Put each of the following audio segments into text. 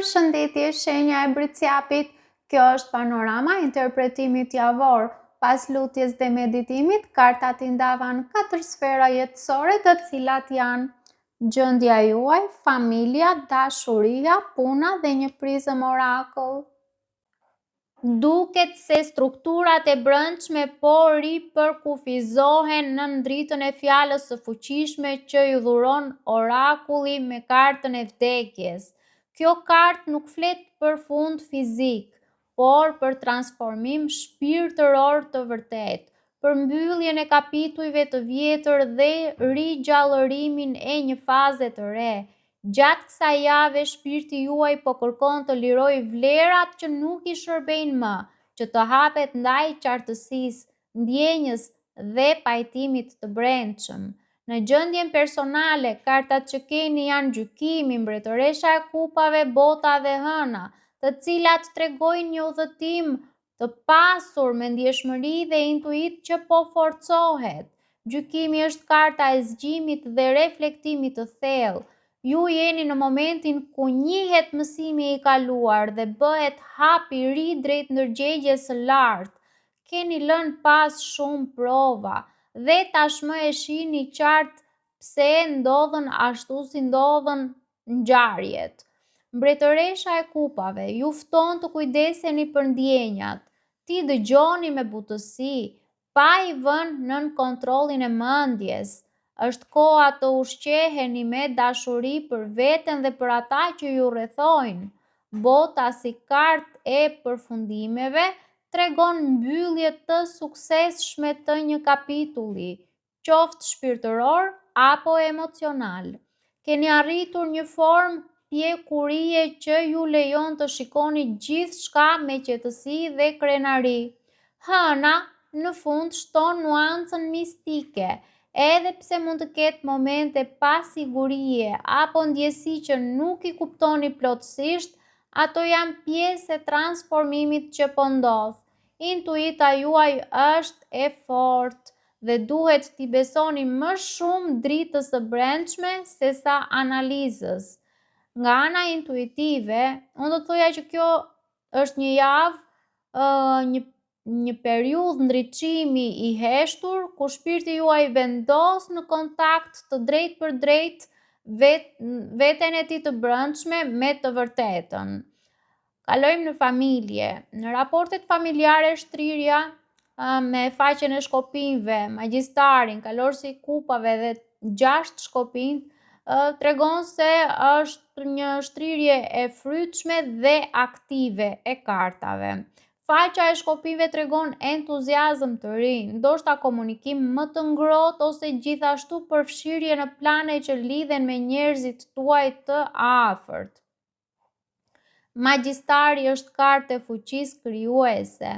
Përshëndetje, shenja e bricjapit. Kjo është panorama e interpretimit javor. Pas lutjes dhe meditimit, kartat i ndavan 4 sfera jetësore, të cilat janë gjendja juaj, familja, dashuria, puna dhe një prizëm orakull. Duket se strukturat e brendshme po ripërkufizohen në dritën e fjalës së fuqishme që i dhuron orakulli me kartën e vdekjes. Kjo kartë nuk flet për fund fizik, por për transformim shpirtëror të vërtet, për mbylljen e kapitujve të vjetër dhe rigjallërimin e një faze të re. Gjatë kësaj jave, shpirti juaj po kërkon të lirojë vlerat që nuk i shërbejnë më, që të hapet ndaj qartësisë, ndjenjës dhe pajtimit të brendshëm. Në gjendjen personale, kartat që keni janë gjykimi, mbretëresha e kupave, bota dhe hëna, të cilat tregojnë një udhëtim të pasur me ndjeshmëri dhe intuit që po forcohet. Gjykimi është karta e zgjimit dhe reflektimit të thellë. Ju jeni në momentin ku njihet mësimi i kaluar dhe bëhet hap i ri drejt ndërgjegjes së lartë. Keni lënë pas shumë prova dhe tashmë e shihni qartë pse ndodhen ashtu si ndodhen ngjarjet. Mbretëresha e kupave ju fton të kujdeseni për ndjenjat. Ti dëgjoni me butësi, pa i vënë nën kontrollin e mendjes. Është koha të ushqeheni me dashuri për veten dhe për ata që ju rrethojnë. Bota si kartë e përfundimeve tregon mbyllje të suksesshme të një kapitulli, qoftë shpirtëror apo emocional. Keni arritur një formë pjekurie që ju lejon të shikoni gjithçka me qetësi dhe krenari. Hëna, në fund, shton nuancën mistike. Edhe pse mund të ketë momente pasigurie apo ndjesi që nuk i kuptoni plotësisht, ato janë pjesë e transformimit që po ndodh. Intuita juaj është e fortë dhe duhet t'i besoni më shumë dritës së brendshme sesa analizës. Nga ana intuitive, unë do të thoja që kjo është një javë, një periudhë ndriçimi i heshtur, ku shpirti juaj vendos në kontakt të drejtë për drejtë veten e tij të brendshme me të vërtetën. Kalojmë në familje. Në raportet familjare, shtrirja me faqen e shkopinjve, magjistarin, kalorësi i kupave dhe 6 shkopinj tregon se është një shtrirje e frytshme dhe aktive e kartave. Faqa e shkopinjve tregon entuziazëm të ri, ndoshta komunikim më të ngrohtë ose gjithashtu përfshirje në plane që lidhen me njerëzit tuaj të afërt. Magjistari është kartë e fuqisë krijuese.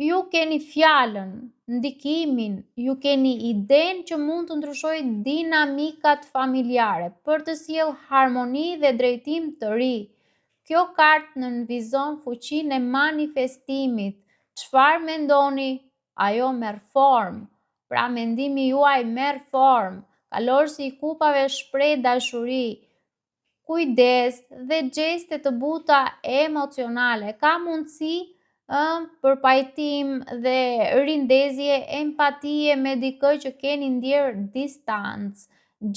Ju keni fjalën, ndikimin, ju keni idenë që mund të ndryshojë dinamikat familjare për të sjellë harmoni dhe drejtim të ri. Kjo kartë nënvizon fuqinë e manifestimit. Çfarë mendoni, ajo merr formë. Pra mendimi juaj merr formë. Kalorësi i kupave shpreh dashuri, kujdes dhe gjeste të buta emocionale. Ka mundësi për pajtim dhe rindezje, empatie me dikë që keni ndier distancë.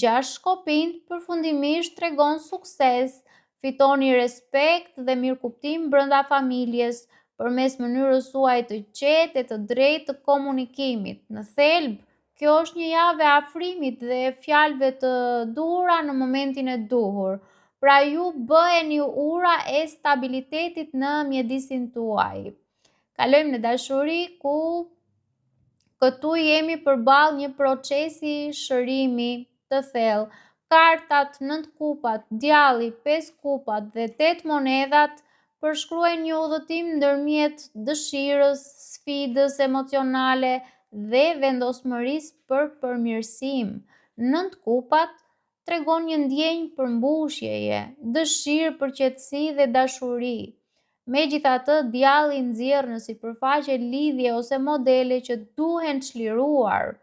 6 shkopinj përfundimisht tregon sukses, fitoni respekt dhe mirëkuptim brenda familjes përmes mënyrës suaj të qetë e të drejtë të komunikimit. Në thelb, kjo është një javë e afrimit dhe fjalëve të duhura në momentin e duhur. Pra ju bëheni ura e stabilitetit në mjedisin tuaj. Kalojmë në dashuri, ku këtu jemi përballë një procesi shërimi të thellë. Kartat 9 kupat, djalli, 5 kupat dhe 8 monedhat përshkruajnë një udhëtim ndërmjet dëshirës, sfidës emocionale dhe vendosmërisë për përmirësim. 9 kupat tregon një ndjenjë përmbushjeje, dëshirë për qetësi dhe dashuri. Megjithatë, djalli nxjerr në sipërfaqe lidhje ose modele që duhen çliruar.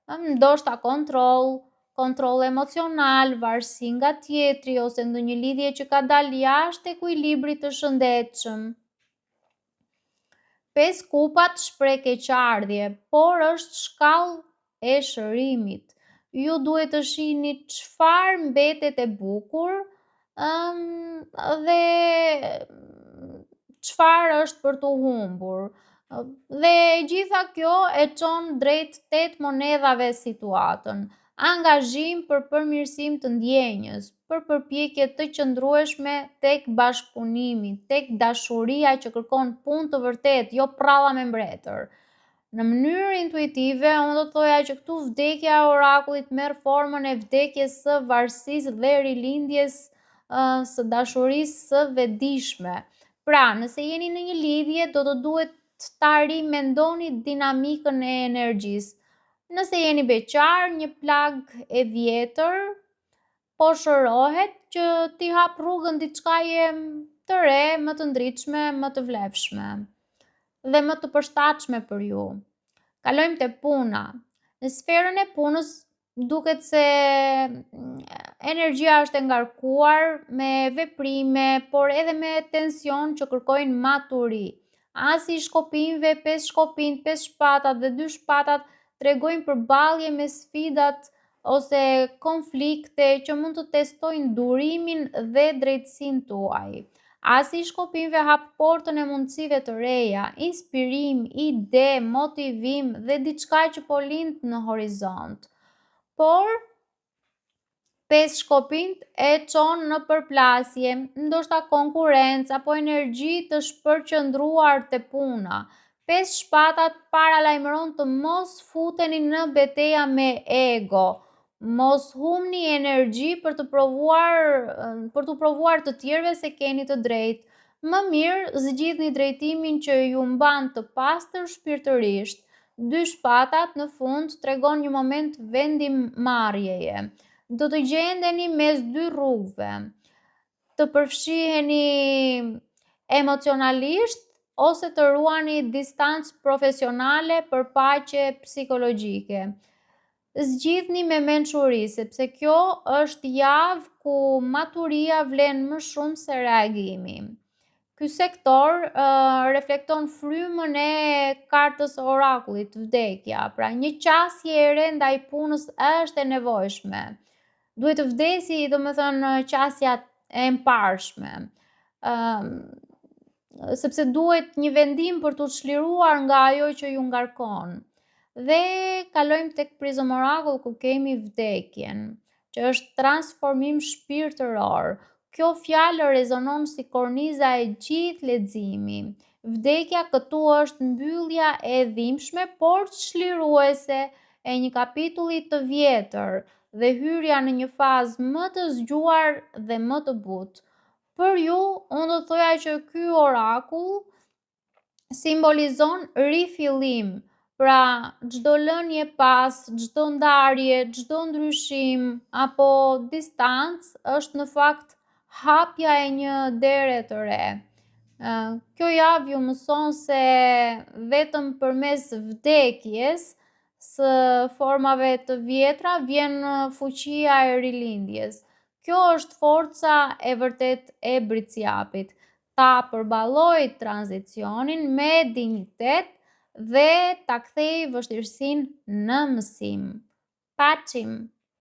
Ndoshta kontroll, kontroll emocional, varësi nga tjetri ose ndonjë lidhje që ka dalë jashtë ekuilibrit të shëndetshëm. 5 kupat shpreh keqardhje, por është shkallë e shërimit. Ju duhet të shihni çfarë mbetet e bukur dhe çfarë është për të humbur. Dhe gjitha kjo e çon drejt 8 monedhave situatën. Angazhim për përmirësim të ndjenjës, për përpjekje të qëndrueshme tek bashkëpunimi, tek dashuria që kërkon punë të vërtetë, jo pralla me mbretër. Në mënyrë intuitive, unë do të thoja që këtu vdekja e orakullit merr formën e vdekjes së varësisë dhe rilindjes së dashurisë së vedishme. Pra, nëse jeni në një lidhje, do të duhet ta rimendoni dinamikën e energjisë. Nëse jeni beqar, një plagë e vjetër po shërohet që t'i hap rrugën diçkaje të re, më të ndritshme, më të vlefshme dhe më të përshtatshme për ju. Kalojmë te puna. Në sferën e punës duket se energjia është e ngarkuar me veprime, por edhe me tension që kërkojnë maturi. Asi i shkopinjve, 5 shkopinj, 5 shpatat dhe 2 shpatat tregojnë përballje me sfidat ose konflikte që mund të testojnë durimin dhe drejtësinë tuaj. Asi i shkopinjve hap portën e mundësive të reja, inspirim, ide, motivim dhe diçka që po lind në horizont. Por 5 shkopinjt e çon në përplasje, ndoshta konkurrencë apo energji të shpërqendruar te puna. 5 shpatat paralajmëron të mos futeni në betejë me ego. Mos humni energji për të provuar të tjerëve se keni të drejtë. Më mirë zgjidhni drejtimin që ju mban të pastër shpirtërisht. 2 shpatat në fund tregon një moment vendimarrjeje. Do të gjendeni mes 2 rrugëve. Të përfshiheni emocionalisht ose të ruani distancë profesionale për paqe psikologjike. Zgjidhni me mençuri, sepse kjo është javë ku maturia vlen më shumë se reagimi. Ky sektor reflekton frymën e kartës së orakullit, vdekja. Pra, një qasje e re ndaj punës është e nevojshme. Duhet të vdesi, domethënë, qasja e mparshme. Sepse duhet një vendim për të çliruar nga ajo që ju ngarkon. Dhe kalojmë tek Prism Oracle ku kemi vdekjen, që është transformim shpirtëror. Kjo fjalë rezonon si korniza e gjithë leximi. Vdekja këtu është mbyllja e dhimbshme, por çliruese e një kapitulli të vjetër dhe hyrja në një fazë më të zgjuar dhe më të butë. Për ju, unë do të thoja që ky orakull simbolizon rifillim. Pra, çdo lënje pas, çdo ndarje, çdo ndryshim apo distancë është në fakt hapja e një dere të re. Kjo javë ju mëson se vetëm përmes vdekjes së formave të vjetra vjen fuqia e rilindjes. Kjo është forca e vërtet e britsjapit. Ta përballoj tranzicionin me dinjitet dhe ta kthej vështirësinë në mësim. Paçim!